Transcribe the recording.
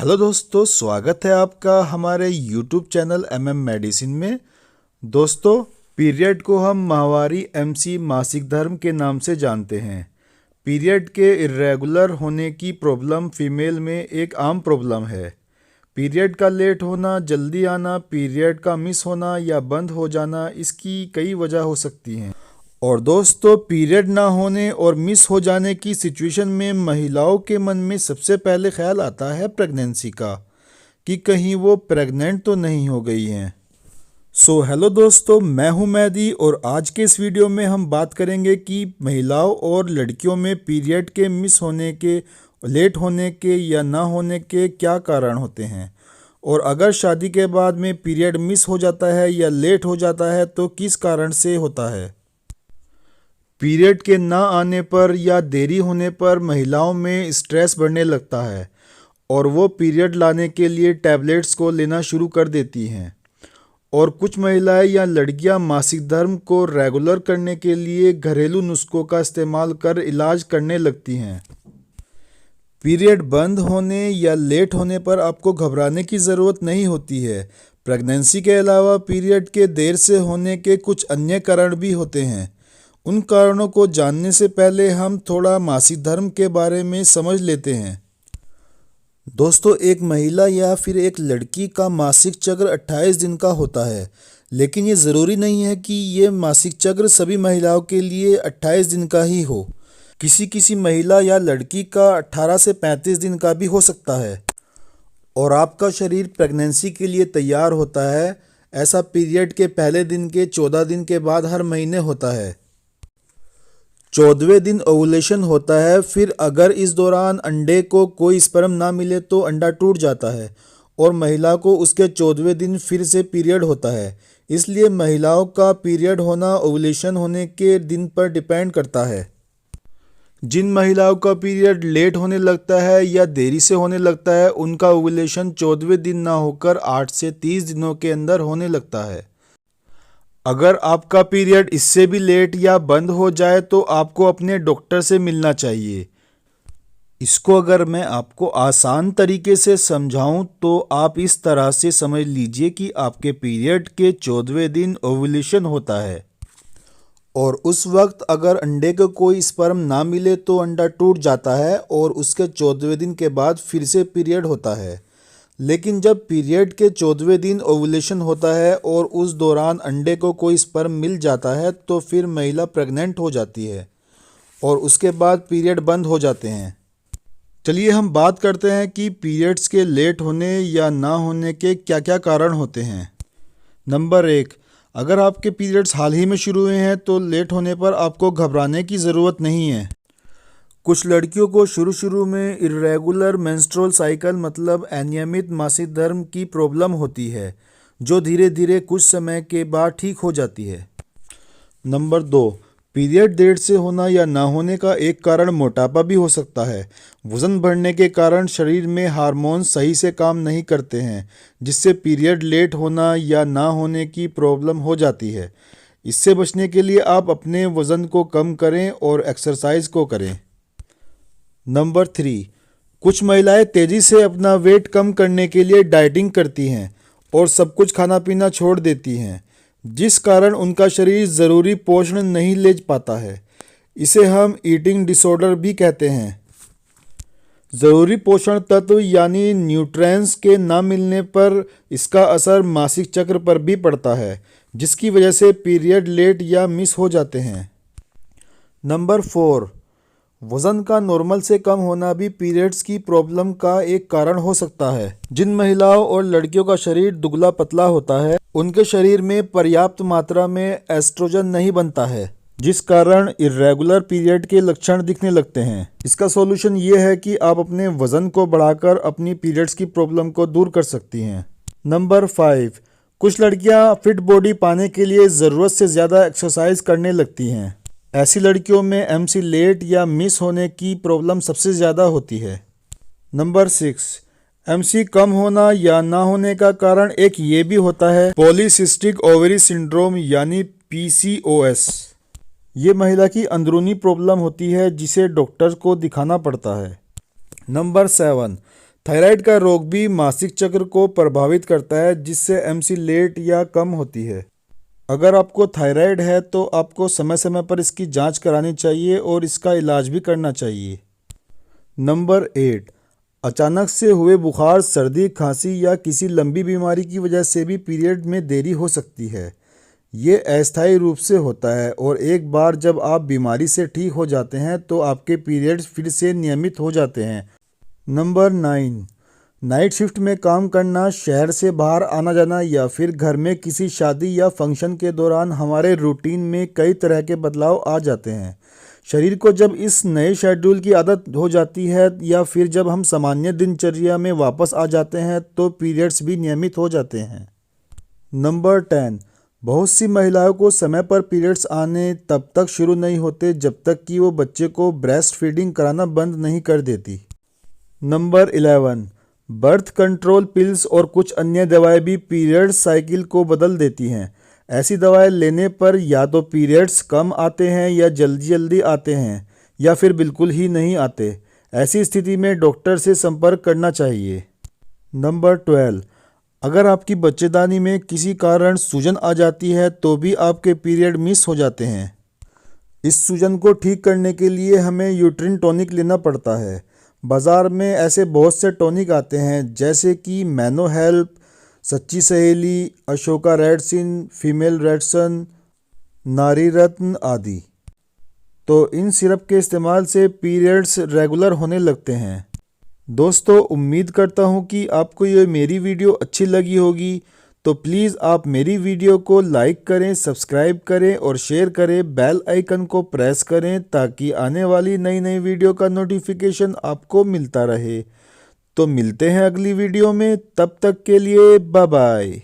Hello दोस्तों, स्वागत है आपका हमारे यूट्यूब चैनल मेडिसिन में। दोस्तों, पीरियड को हम माहवारी मासिक धर्म के नाम से जानते हैं। पीरियड के इर्रेगुलर होने की प्रॉब्लम फीमेल में एक आम प्रॉब्लम है। पीरियड का लेट होना, जल्दी आना, पीरियड का मिस होना या बंद हो जाना, इसकी कई वजह हो सकती हैं। और दोस्तों, पीरियड ना होने और मिस हो जाने की सिचुएशन में महिलाओं के मन में सबसे पहले ख्याल आता है प्रेगनेंसी का, कि कहीं वो प्रेग्नेंट तो नहीं हो गई हैं। हेलो दोस्तों, मैं हूं मेहदी और आज के इस वीडियो में हम बात करेंगे कि महिलाओं और लड़कियों में पीरियड के मिस होने के, लेट होने के या ना होने के क्या कारण होते हैं, और अगर शादी के बाद में पीरियड मिस हो जाता है या लेट हो जाता है तो किस कारण से होता है। पीरियड के ना आने पर या देरी होने पर महिलाओं में स्ट्रेस बढ़ने लगता है और वो पीरियड लाने के लिए टैबलेट्स को लेना शुरू कर देती हैं। और कुछ महिलाएं या लड़कियां मासिक धर्म को रेगुलर करने के लिए घरेलू नुस्खों का इस्तेमाल कर इलाज करने लगती हैं। पीरियड बंद होने या लेट होने पर आपको घबराने की ज़रूरत नहीं होती है। प्रेगनेंसी के अलावा पीरियड के देर से होने के कुछ अन्य कारण भी होते हैं। उन कारणों को जानने से पहले हम थोड़ा मासिक धर्म के बारे में समझ लेते हैं। दोस्तों, एक महिला या फिर एक लड़की का मासिक चक्र 28 दिन का होता है, लेकिन ये ज़रूरी नहीं है कि ये मासिक चक्र सभी महिलाओं के लिए 28 दिन का ही हो। किसी किसी महिला या लड़की का 18 से 35 दिन का भी हो सकता है। और आपका शरीर प्रेगनेंसी के लिए तैयार होता है, ऐसा पीरियड के पहले दिन के 14 दिन के बाद हर महीने होता है। 14वें दिन ओवुलेशन होता है। फिर अगर इस दौरान अंडे को कोई स्पर्म ना मिले तो अंडा टूट जाता है और महिला को उसके 14वें दिन फिर से पीरियड होता है। इसलिए महिलाओं का पीरियड होना ओवुलेशन होने के दिन पर डिपेंड करता है। जिन महिलाओं का पीरियड लेट होने लगता है या देरी से होने लगता है, उनका ओवुलेशन 14वें दिन ना होकर 8 से 30 दिनों के अंदर होने लगता है। अगर आपका पीरियड इससे भी लेट या बंद हो जाए तो आपको अपने डॉक्टर से मिलना चाहिए। इसको अगर मैं आपको आसान तरीके से समझाऊं तो आप इस तरह से समझ लीजिए कि आपके पीरियड के 14वें दिन ओवुलेशन होता है और उस वक्त अगर अंडे को कोई स्पर्म ना मिले तो अंडा टूट जाता है और उसके 14वें दिन के बाद फिर से पीरियड होता है। लेकिन जब पीरियड के 14वें दिन ओवुलेशन होता है और उस दौरान अंडे को कोई स्पर्म मिल जाता है तो फिर महिला प्रेग्नेंट हो जाती है और उसके बाद पीरियड बंद हो जाते हैं। चलिए हम बात करते हैं कि पीरियड्स के लेट होने या ना होने के क्या क्या कारण होते हैं। नंबर 1, अगर आपके पीरियड्स हाल ही में शुरू हुए हैं तो लेट होने पर आपको घबराने की ज़रूरत नहीं है। कुछ लड़कियों को शुरू में इर्रेगुलर मेंस्ट्रुअल साइकिल मतलब अनियमित मासिक धर्म की प्रॉब्लम होती है, जो धीरे धीरे कुछ समय के बाद ठीक हो जाती है। नंबर 2, पीरियड देर से होना या ना होने का एक कारण मोटापा भी हो सकता है। वज़न बढ़ने के कारण शरीर में हार्मोन सही से काम नहीं करते हैं, जिससे पीरियड लेट होना या ना होने की प्रॉब्लम हो जाती है। इससे बचने के लिए आप अपने वज़न को कम करें और एक्सरसाइज को करें। नंबर 3, कुछ महिलाएं तेज़ी से अपना वेट कम करने के लिए डाइटिंग करती हैं और सब कुछ खाना पीना छोड़ देती हैं, जिस कारण उनका शरीर ज़रूरी पोषण नहीं ले पाता है। इसे हम ईटिंग डिसऑर्डर भी कहते हैं। ज़रूरी पोषण तत्व यानी न्यूट्रिएंट्स के ना मिलने पर इसका असर मासिक चक्र पर भी पड़ता है, जिसकी वजह से पीरियड लेट या मिस हो जाते हैं। नंबर 4, वज़न का नॉर्मल से कम होना भी पीरियड्स की प्रॉब्लम का एक कारण हो सकता है। जिन महिलाओं और लड़कियों का शरीर दुबला पतला होता है, उनके शरीर में पर्याप्त मात्रा में एस्ट्रोजन नहीं बनता है, जिस कारण इर्रेगुलर पीरियड के लक्षण दिखने लगते हैं। इसका सॉल्यूशन ये है कि आप अपने वज़न को बढ़ाकर अपनी पीरियड्स की प्रॉब्लम को दूर कर सकती हैं। नंबर 5, कुछ लड़कियां फिट बॉडी पाने के लिए ज़रूरत से ज़्यादा एक्सरसाइज करने लगती हैं। ऐसी लड़कियों में एमसी लेट या मिस होने की प्रॉब्लम सबसे ज़्यादा होती है। नंबर 6, एमसी कम होना या ना होने का कारण एक ये भी होता है पॉलीसिस्टिक ओवरी सिंड्रोम यानी पीसीओएस। ये महिला की अंदरूनी प्रॉब्लम होती है जिसे डॉक्टर को दिखाना पड़ता है। नंबर 7, थायराइड का रोग भी मासिक चक्र को प्रभावित करता है, जिससे एमसी लेट या कम होती है। अगर आपको थायराइड है तो आपको समय समय पर इसकी जांच करानी चाहिए और इसका इलाज भी करना चाहिए। नंबर 8, अचानक से हुए बुखार, सर्दी, खांसी या किसी लंबी बीमारी की वजह से भी पीरियड में देरी हो सकती है। ये अस्थायी रूप से होता है और एक बार जब आप बीमारी से ठीक हो जाते हैं तो आपके पीरियड्स फिर से नियमित हो जाते हैं। नंबर 9, नाइट शिफ्ट में काम करना, शहर से बाहर आना जाना या फिर घर में किसी शादी या फंक्शन के दौरान हमारे रूटीन में कई तरह के बदलाव आ जाते हैं। शरीर को जब इस नए शेड्यूल की आदत हो जाती है या फिर जब हम सामान्य दिनचर्या में वापस आ जाते हैं तो पीरियड्स भी नियमित हो जाते हैं। नंबर 10, बहुत सी महिलाओं को समय पर पीरियड्स आने तब तक शुरू नहीं होते जब तक कि वो बच्चे को ब्रेस्ट फीडिंग कराना बंद नहीं कर देती। नंबर 11, बर्थ कंट्रोल पिल्स और कुछ अन्य दवाएं भी पीरियड्स साइकिल को बदल देती हैं। ऐसी दवाएं लेने पर या तो पीरियड्स कम आते हैं या जल्दी जल्दी आते हैं या फिर बिल्कुल ही नहीं आते। ऐसी स्थिति में डॉक्टर से संपर्क करना चाहिए। नंबर 12, अगर आपकी बच्चेदानी में किसी कारण सूजन आ जाती है तो भी आपके पीरियड मिस हो जाते हैं। इस सूजन को ठीक करने के लिए हमें यूट्रिन टॉनिक लेना पड़ता है। बाज़ार में ऐसे बहुत से टॉनिक आते हैं जैसे कि मैनो हेल्प, सच्ची सहेली, अशोका रेडसिन, फीमेल रेडसन, नारी रत्न आदि। तो इन सिरप के इस्तेमाल से पीरियड्स रेगुलर होने लगते हैं। दोस्तों, उम्मीद करता हूँ कि आपको ये मेरी वीडियो अच्छी लगी होगी। तो प्लीज़ आप मेरी वीडियो को लाइक करें, सब्सक्राइब करें और शेयर करें। बेल आइकन को प्रेस करें ताकि आने वाली नई नई वीडियो का नोटिफिकेशन आपको मिलता रहे। तो मिलते हैं अगली वीडियो में, तब तक के लिए बाय बाय।